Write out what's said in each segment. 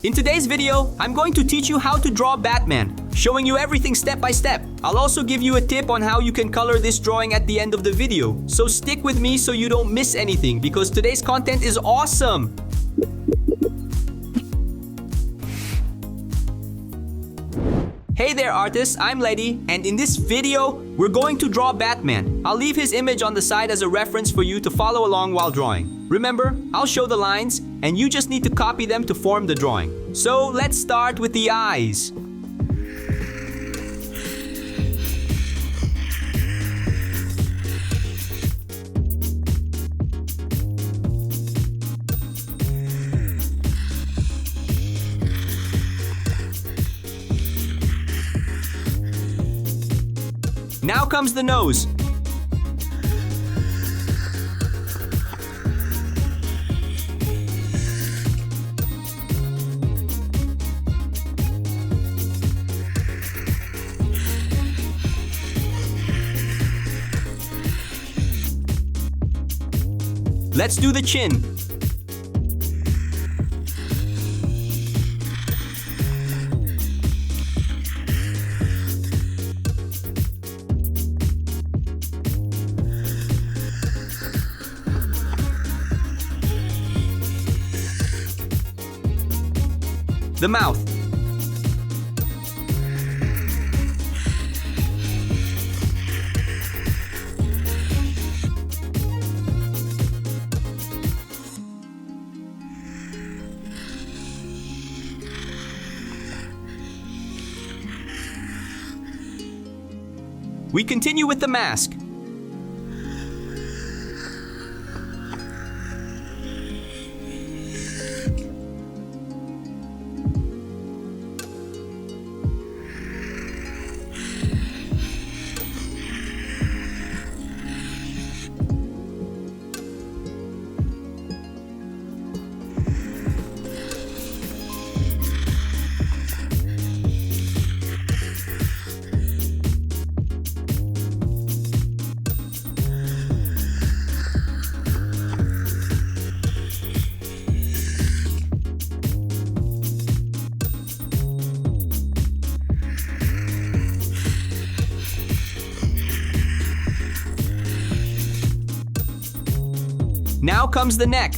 In today's video, I'm going to teach you how to draw Batman, showing you everything step by step. I'll also give you a tip on how you can color this drawing at the end of the video. So stick with me so you don't miss anything because today's content is awesome! Hey there artists, I'm Ledy, and in this video, we're going to draw Batman. I'll leave his image on the side as a reference for you to follow along while drawing. Remember, I'll show the lines, and you just need to copy them to form the drawing. So let's start with the eyes. Now comes the nose. Let's do the chin. The mouth. We continue with the mask. Now comes the neck.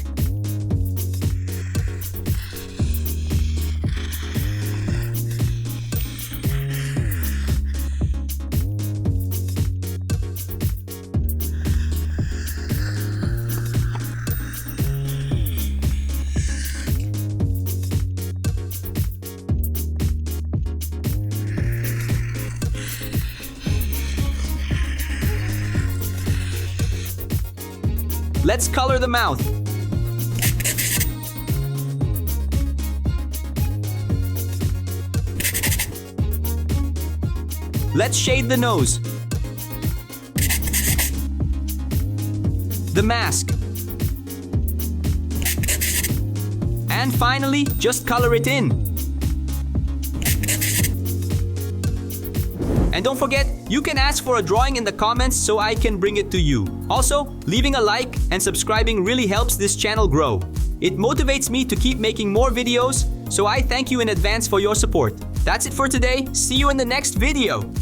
Let's color the mouth. Let's shade the nose. The mask. And finally, just color it in. And don't forget, you can ask for a drawing in the comments so I can bring it to you. Also, leaving a like and subscribing really helps this channel grow. It motivates me to keep making more videos, so I thank you in advance for your support. That's it for today. See you in the next video.